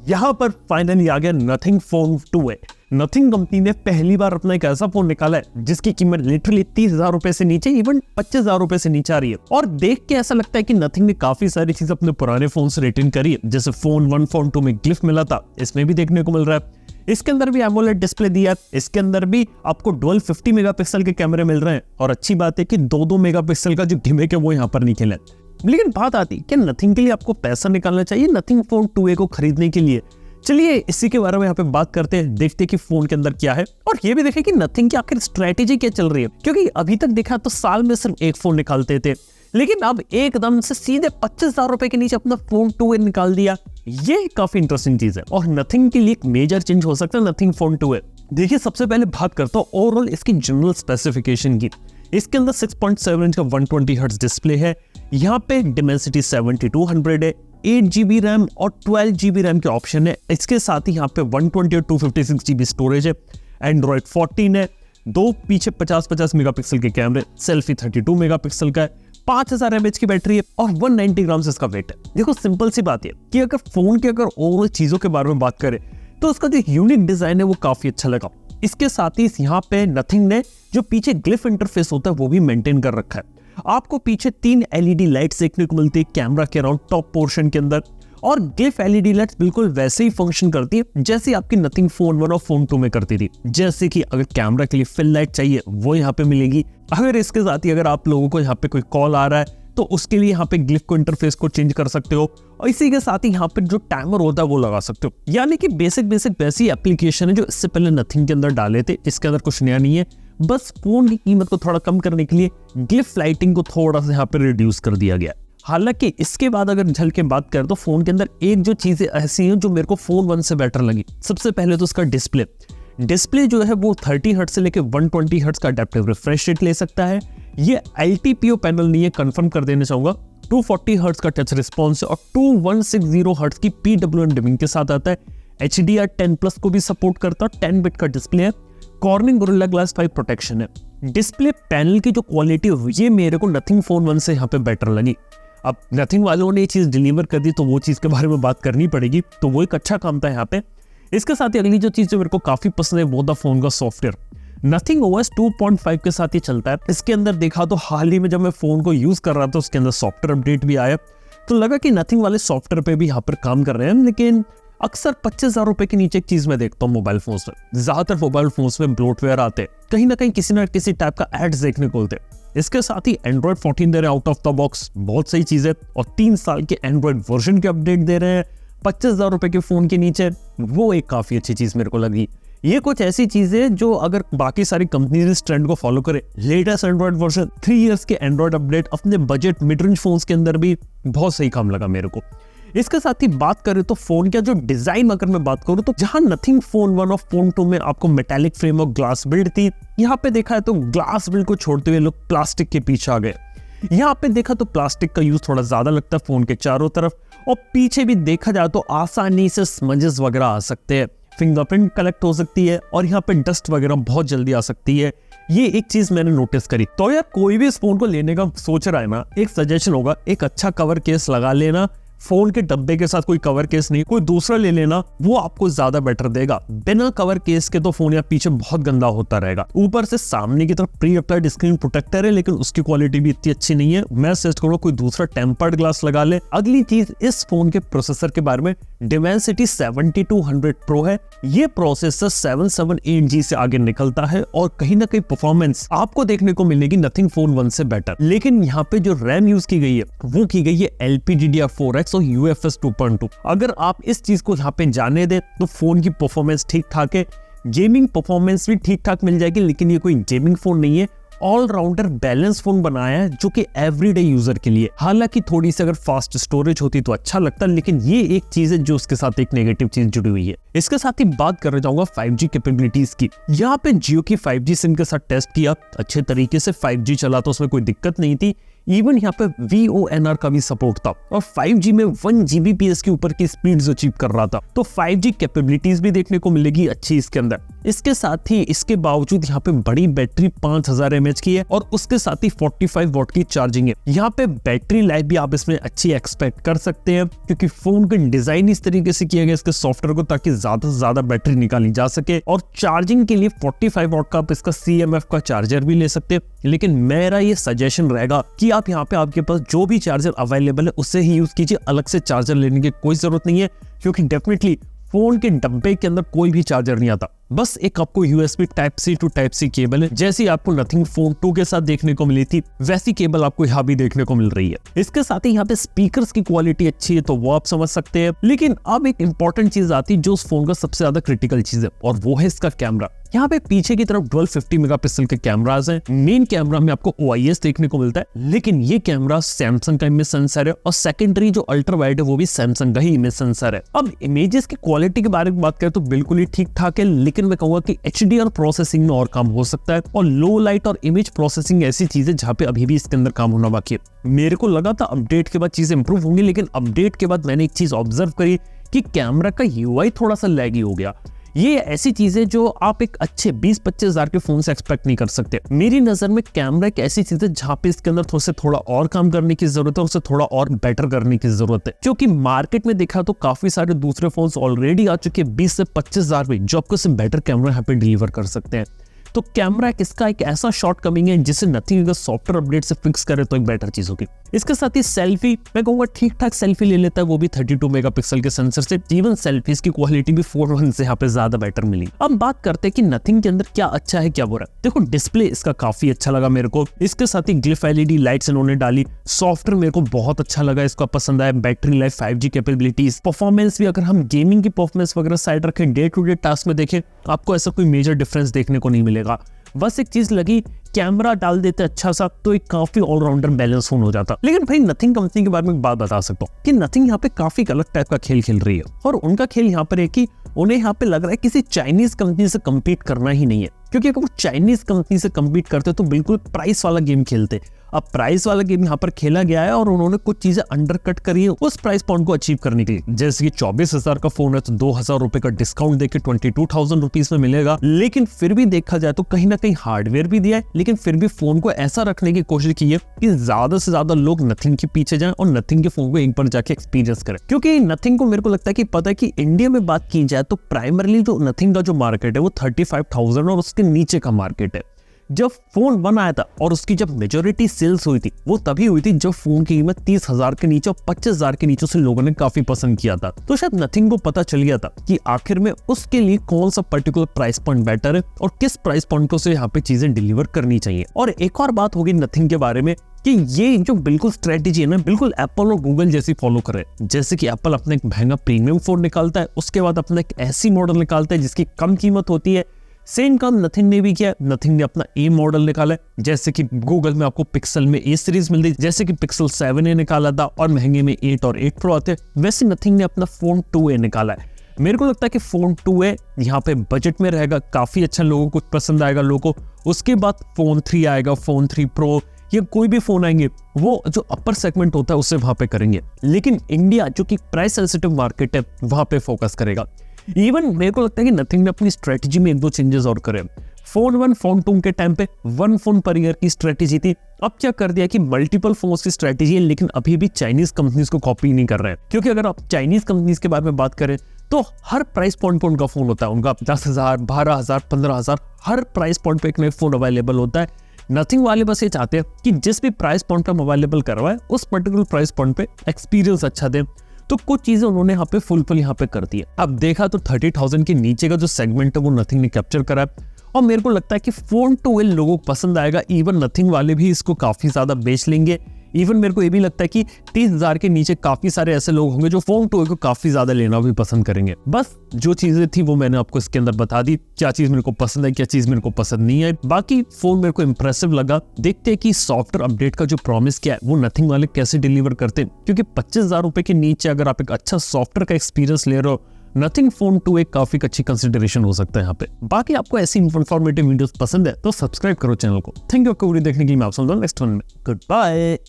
यहाँ पर फाइनली आ गया nothing phone 2A। Nothing company ने पहली बार अपना एक ऐसा फोन निकाला है जिसकी कीमत लिटरली 30,000 रुपए से नीचे, इवन 25,000 रुपए से नीचे आ रही है। और देख के ऐसा लगता है कि नथिंग ने काफी सारी चीज अपने पुराने फोन से रिटर्न करी है, जैसे फोन 1 फोन 2 में ग्लिफ मिला था, इसमें भी देखने को मिल रहा है। इसके अंदर भी एमोलेड डिस्प्ले दिया है, इसके अंदर भी आपको डुअल 50 मेगापिक्सल के कैमरे मिल रहे हैं। और अच्छी बात है कि 2-2 मेगापिक्सल का जो गिमिक है वो यहाँ पर नहीं खेला है। लेकिन बात आती है कि नथिंग के लिए आपको पैसा निकालना चाहिए नथिंग फोन 2A को खरीदने के लिए। चलिए इसी के बारे में यहाँ पे बात करते हैं, देखते हैं कि फोन के अंदर क्या है और ये भी देखें कि नथिंग की आखिर स्ट्रेटेजी क्या चल रही है। क्योंकि अभी तक देखा तो साल में सिर्फ एक फोन निकालते थे, लेकिन अब एकदम से सीधे 25,000 रुपए के नीचे अपना फोन 2A निकाल दिया। ये काफी इंटरेस्टिंग चीज है और नथिंग के लिए एक मेजर चेंज हो सकता है नथिंग फोन 2A। देखिए सबसे पहले बात करता हूँ ओवरऑल इसकी जनरल स्पेसिफिकेशन की। इसके अंदर 6.7 इंच का 120 हर्ट्ज डिस्प्ले है, यहाँ पे डिमेंसिटी 7200 है, 8 GB रैम और 12 GB रैम के ऑप्शन है। इसके साथ ही यहाँ पे 120 और 256 GB स्टोरेज है, एंड्रॉइड 14 है, दो पीछे 50-50 मेगापिक्सल के कैमरे, सेल्फी 32 मेगापिक्सल का है, 5000 mAh की बैटरी है और 190 ग्राम इसका वेट है। देखो सिंपल सी बात है कि अगर फोन की ओवरऑल चीजों के बारे में बात करें तो उसका जो यूनिक डिजाइन है वो काफी अच्छा लगा। इसके साथ ही यहाँ पे नथिंग ने जो पीछे ग्लिफ इंटरफेस होता है वो भी मेंटेन कर रखा है। आपको पीछे 3 LED लाइट्स देखने को मिलती है कैमरा के अराउंड टॉप पोर्शन के अंदर, और ग्लिफ LED लाइट्स बिल्कुल वैसे ही फंक्शन करती है जैसे आपकी नथिंग फोन 1 और फोन 2 में करती थी। जैसे कि अगर कैमरा के लिए फिल लाइट चाहिए वो यहाँ पे मिलेगी। अगर इसके साथ ही अगर आप लोगों को यहाँ पे कोई कॉल आ रहा है तो उसके लिए यहाँ पे ग्लिफ को इंटरफेस को चेंज कर सकते हो, और इसी के साथ ही यहाँ पे जो टाइमर होता है वो लगा सकते हो। यानी कि बेसिक वैसी एप्लीकेशन है जो इससे पहले नथिंग के अंदर डाले थे। इसके अंदर कुछ नया नहीं है, बस फोन की कीमत को थोड़ा कम करने के लिए ग्लिफ लाइटिंग को थोड़ा सा यहाँ पे रिड्यूस कर दिया गया। हालांकि इसके बाद अगर झल के बात करें तो फोन के अंदर एक जो चीजें ऐसी हैं जो मेरे को फोन 1 से बेटर लगी। सबसे पहले तो उसका डिस्प्ले जो है वो 30 हर्ट्ज से लेके 120 हर्ट्ज का एडेप्टिव रिफ्रेश रेट ले सकता है। ये LTPO पैनल नहीं है, कंफर्म कर देना चाहूंगा। 240 हर्ट्ज का टच रिस्पॉन्स और 2160 हर्ट्ज की PWM डिमिंग के साथ आता है। HDR 10+ को भी सपोर्ट करता है, 10 बिट का डिस्प्ले है, कॉर्निंग गोरिल्ला ग्लास 5 प्रोटेक्शन है। डिस्प्ले पैनल की जो क्वालिटी ये मेरे को नथिंग फोन 1 से यहाँ पे बेटर लगी। अब नथिंग वालों ने ये चीज डिलीवर कर दी तो वो चीज के बारे में बात करनी पड़ेगी, तो वो एक अच्छा काम था यहाँ पे। इसके साथ ही अगली जो चीज जो मेरे को काफी पसंद है वो था फोन का सॉफ्टवेयर। नथिंग OS 2.5 के साथ ही चलता है। इसके अंदर देखा तो हाल ही में जब मैं फोन को यूज कर रहा था उसके अंदर सॉफ्टवेयर अपडेट भी आया, तो लगा कि नथिंग वाले सॉफ्टवेयर पे भी यहाँ पर काम कर रहे हैं। लेकिन अक्सर 25,000 रुपए के नीचे एक चीज मैं देखता हूँ मोबाइल फोन्स में, ज्यादातर मोबाइल फोन्स में ब्लोटवेयर आते हैं, कहीं ना कहीं किसी ना किसी टाइप का एड्स देखने को मिलते हैं। इसके साथ ही एंड्रॉइड 14 दे रहे हैं आउट ऑफ द बॉक्स, बहुत सही चीज है, और 3 साल के एंड्रॉइड वर्जन के अपडेट दे रहे हैं 25,000 रुपए के फोन के नीचे, वो एक काफी अच्छी चीज मेरे को लगी। ये कुछ ऐसी चीज है जो अगर बाकी सारी कंपनीज इस ट्रेंड को फॉलो करे, लेटेस्ट एंड्रॉइड वर्जन, 3 इयर्स के एंड्रॉइड अपडेट अपने बजट मिड रेंज फोन्स के अंदर भी बहुत सही काम लगा मेरे को। इसके साथ ही बात करें तो फोन का जो डिजाइन अगर मैं बात करूं तो जहां नथिंग फोन 1 और फोन 2 में आपको मेटालिक फ्रेम और ग्लास बिल्ड थी, यहाँ पे देखा है तो ग्लास बिल्ड को छोड़ते हुए लोग प्लास्टिक के पीछे आ गए। यहाँ पे देखा तो प्लास्टिक का यूज थोड़ा ज्यादा लगता है फोन के चारों तरफ, और पीछे भी देखा जाए तो आसानी से स्मजेस वगैरह आ सकते हैं, फिंगरप्रिंट कलेक्ट हो सकती है, और यहाँ पे डस्ट वगैरह बहुत जल्दी आ सकती है। ये एक चीज मैंने नोटिस करी। तो यार कोई भी इस फोन को लेने का सोच रहा है ना, एक सजेशन होगा एक अच्छा कवर केस लगा लेना। फोन के डब्बे के साथ कोई कवर केस नहीं, कोई दूसरा ले लेना, वो आपको ज्यादा बेटर देगा। बिना कवर केस के तो फोन या पीछे बहुत गंदा होता रहेगा। ऊपर से सामने की तरफ प्री अप्लाइड स्क्रीन प्रोटेक्टर है, लेकिन उसकी क्वालिटी भी इतनी अच्छी नहीं है। मैं सजेस्ट करूंगा कोई दूसरा टेम्पर्ड ग्लास लगा ले। अगली चीज इस फोन के प्रोसेसर के बारे में, डिमेंसिटी 7200 प्रो है। ये प्रोसेसर 778G से आगे निकलता है और कहीं ना कहीं परफॉर्मेंस आपको देखने को मिलेगी नथिंग फोन 1 से बेटर। लेकिन यहाँ पे जो रैम यूज की गई है वो की गई है LPDDR4X और UFS 2.2। अगर आप इस चीज को यहाँ पे जाने दे तो फोन की परफॉर्मेंस ठीक ठाक है, गेमिंग परफॉर्मेंस भी ठीक ठाक मिल जाएगी, लेकिन ये कोई गेमिंग फोन नहीं है, ऑलराउंडर बैलेंस फोन बनाया है जो कि एवरीडे यूजर के लिए। हालांकि थोड़ी सी अगर फास्ट स्टोरेज होती तो अच्छा लगता, लेकिन ये एक चीज है जो उसके साथ एक नेगेटिव चीज जुड़ी हुई है। इसके साथ ही बात करना चाहूंगा 5G कैपेबिलिटीज की। यहाँ पे जियो की 5G सिम के साथ टेस्ट किया, अच्छे तरीके से 5G चला तो उसमें कोई दिक्कत नहीं थी। इवन यहाँ पे VoNR का भी सपोर्ट था और 5G में 1 Gbps के ऊपर की स्पीड्स अचीव कर रहा था। तो 5G कैपेबिलिटीज भी देखने को मिलेगी अच्छी इसके अंदर। इसके साथ ही इसके बावजूद यहाँ पे बड़ी बैटरी 5000 mAh की है और उसके साथ ही 45 वॉट की चार्जिंग है। यहाँ पे बैटरी लाइफ भी आप इसमें अच्छी एक्सपेक्ट कर सकते हैं क्योंकि फोन का डिजाइन इस तरीके से किया गया इसके सॉफ्टवेयर को ताकि ज्यादा से ज्यादा बैटरी निकाली जा सके। और चार्जिंग के लिए 45 वॉट का आप इसका CMF का चार्जर भी ले सकते हैं, लेकिन मेरा ये सजेशन रहेगा कि आप यहाँ पे आपके पास जो भी चार्जर अवेलेबल है उससे ही यूज कीजिए। अलग से चार्जर लेने की कोई जरूरत नहीं है क्योंकि डेफिनेटली फोन के डब्बे के अंदर कोई भी चार्जर नहीं आता, बस एक आपको USB Type-C to Type-C cable है। जैसी आपको नथिंग फोन 2 के साथ देखने को मिली थी वैसी केबल आपको यहाँ भी देखने को मिल रही है। इसके साथ ही यहाँ पे स्पीकर्स की क्वालिटी अच्छी है तो वो आप समझ सकते हैं। लेकिन अब एक इंपॉर्टेंट चीज आती है जो उस फोन का सबसे ज्यादा क्रिटिकल चीज है और वो है इसका कैमरा। यहाँ पे पीछे की तरफ 1250 मेगापिक्सल के कैमरास हैं। मेन कैमरा में आपको OIS देखने को मिलता है, लेकिन ये कैमरा सैमसंग का इमेज सेंसर है और सेकेंडरी जो अल्ट्रा वाइड है वो भी सैमसंग का ही इमेज सेंसर है। अब इमेजेस की क्वालिटी के बारे में बात करें तो बिल्कुल ही ठीक ठाक है, लेकिन मैं कहूंगा कि HDR प्रोसेसिंग में और काम हो सकता है और लो लाइट और इमेज प्रोसेसिंग ऐसी चीजें जहाँ पे अभी भी इसके अंदर काम होना बाकी है। मेरे को लगा था अपडेट के बाद चीजें इंप्रूव होंगी, लेकिन अपडेट के बाद मैंने एक चीज ऑब्जर्व करी कि कैमरा का UI थोड़ा सा लैगी हो गया। ये ऐसी चीजें जो आप एक अच्छे 20-25 हजार के फोन से एक्सपेक्ट नहीं कर सकते। मेरी नजर में कैमरा एक ऐसी चीज है जहाँ पे इसके अंदर थोड़ा और काम करने की जरूरत है, उसे थोड़ा और बेटर करने की जरूरत है। क्योंकि मार्केट में देखा तो काफी सारे दूसरे फोन्स ऑलरेडी आ चुके हैं 20 से 25 हजार में जो आपको सिर्फ बेटर कैमरा यहाँ पे डिलीवर कर सकते हैं। तो कैमरा इसका एक ऐसा शॉर्ट कमिंग है जिसे नथिंग अगर सॉफ्टवेयर अपडेट से फिक्स करे तो एक बेटर चीज होगी। इसके साथ ही सेल्फी मैं कहूंगा ठीक ठाक सेल्फी ले लेता है, वो भी 32 मेगापिक्सल के सेंसर से। इवन सेल्फीज की क्वालिटी भी 4:1 से यहाँ पे ज्यादा बेटर मिली। अब बात करते हैं कि नथिंग के अंदर क्या अच्छा है क्या बुरा। देखो डिस्प्ले इसका काफी अच्छा लगा मेरे को। इसके साथ ही ग्लिफ LED लाइट्स इन्होंने डाली। सॉफ्टवेयर मेरे को बहुत अच्छा लगा, इसका पसंद आया। Battery life 5G capabilities, performance भी अगर हम गेमिंग की परफॉर्मेंस वगैरह साइड रखें, डे टू डे टास्क में देखें आपको ऐसा कोई मेजर डिफरेंस देखने को नहीं मिलेगा। बस एक चीज लगी, कैमरा डाल देते अच्छा सा तो एक काफी ऑलराउंडर बैलेंस फोन हो जाता। लेकिन भाई नथिंग कंपनी के बारे में एक बात बता सकता हूँ कि नथिंग यहाँ पे काफी अलग टाइप का खेल खेल रही है और उनका खेल यहाँ पर है कि उन्हें यहाँ पे लग रहा है किसी चाइनीज कंपनी से कम्पीट करना ही नहीं है। क्योंकि अगर वो चाइनीज कंपनी से कम्पीट करते तो बिल्कुल प्राइस वाला गेम खेलते। अब प्राइस वाला गेम यहाँ पर खेला गया है और उन्होंने कुछ चीजें अंडरकट करी है उस प्राइस पॉइंट को अचीव करने के लिए। जैसे कि 24,000 का फोन है तो 2,000 रुपए का डिस्काउंट देके 22,000 रुपीज में मिलेगा। लेकिन फिर भी देखा जाए तो कहीं ना कहीं हार्डवेयर भी दिया है, लेकिन फिर भी फोन को ऐसा रखने की कोशिश की है कि ज्यादा से ज्यादा लोग नथिंग के पीछे जाएं और नथिंग के फोन को एक बार जाके एक्सपीरियंस करें। क्योंकि नथिंग को मेरे को लगता है कि पता है कि इंडिया में बात की जाए तो प्राइमरली तो नथिंग का जो मार्केट है वो 35,000 और उसके नीचे का मार्केट है। जब फोन बन आया था और उसकी जब मेजोरिटी सेल्स हुई थी वो तभी हुई थी जब फोन की कीमत 30,000 के नीचे और 25,000 के नीचे से लोगों ने काफी पसंद किया था। तो शायद नथिंग को पता चल गया था कि आखिर में उसके लिए कौन सा पर्टिकुलर प्राइस पॉइंट बेटर है और किस प्राइस पॉइंट को से यहाँ पे चीजें डिलीवर करनी चाहिए। और एक और बात होगी नथिंग के बारे में कि ये जो बिल्कुल स्ट्रेटेजी है ना बिल्कुल एप्पल और गूगल जैसी फॉलो करे। जैसे कि एप्पल अपना एक महंगा प्रीमियम फोन निकालता है, उसके बाद अपना एक ऐसी मॉडल निकालता है जिसकी कम कीमत होती है। सेम काम नथिंग ने भी किया। नथिंग ने अपना A मॉडल निकाला है, जैसे कि गूगल में आपको पिक्सल में A सीरीज मिलती है, जैसे कि पिक्सल 7a निकाला था और महंगे में 8 और 8 प्रो आते हैं, वैसे नथिंग ने अपना फोन 2a निकाला है। मेरे को लगता है कि फोन 2a यहाँ पे बजट में रहेगा, काफी अच्छा लोगों को पसंद आएगा लोगों को। उसके बाद फोन 3 आएगा, फोन 3 प्रो या कोई भी फोन आएंगे वो जो अपर सेगमेंट होता है उससे वहां पे करेंगे। लेकिन इंडिया जो कि प्राइस सेंसिटिव मार्केट है वहां पे फोकस करेगा। इवन मेरे को लगता है कि नथिंग ने अपनी स्ट्रेटजी में 1-2 चेंजेस और करे। फोन 1 फोन 2 के टाइम पे 1 फोन पर ईयर की स्ट्रेटजी थी, अब क्या कर दिया कि मल्टीपल फोन्स की स्ट्रेटजी है, लेकिन अभी भी चाइनीज कंपनीज को कॉपी नहीं कर रहे हैं। क्योंकि अगर आप चाइनीज कंपनीज के बारे में बात करें तो हर प्राइस पॉइंट पे उनका फोन होता है। उनका 10,000, 12,000, 15,000 हर प्राइस पॉइंट पे एक नया फोन अवेलेबल होता है। नथिंग वाले बस ये चाहते हैं कि जिस भी प्राइस पॉइंट पे अवेलेबल करवाए उस पर्टिकुलर प्राइस पॉइंट पे एक्सपीरियंस अच्छा दे। तो कुछ चीजें उन्होंने यहाँ पे फुलफिल यहाँ पे कर दी है। अब देखा तो 30,000 के नीचे का जो सेगमेंट है वो नथिंग ने कैप्चर करा है और मेरे को लगता है कि फोन 2a लोगों को पसंद आएगा। इवन नथिंग वाले भी इसको काफी ज्यादा बेच लेंगे। इवन मेरे को ये भी लगता है कि 30,000 के नीचे काफी सारे ऐसे लोग होंगे जो फोन 2a को काफी ज्यादा लेना भी पसंद करेंगे। बस जो चीजें थी वो मैंने आपको इसके अंदर बता दी, क्या चीज मेरे को पसंद है क्या चीज मेरे को पसंद नहीं है। बाकी फोन मेरे को इंप्रेसिव लगा। देखते हैं कि सॉफ्टवेयर अपडेट का जो प्रॉमिस किया है वो नथिंग वाले कैसे डिलीवर करते हैं, क्योंकि 25,000 रुपए के नीचे अगर आप एक अच्छा सॉफ्टवेयर का एक्सपीरियंस ले रहे हो नथिंग फोन 2a काफी अच्छी कंसिडरेशन हो सकता है यहाँ पे। बाकी आपको ऐसी इन्फॉर्मेटिव वीडियोस पसंद है तो सब्सक्राइब करो चैनल को। थैंक यू आपको वीडियो देखने के लिए। मैं आपसे मिलूंगा नेक्स्ट वन में। Good bye.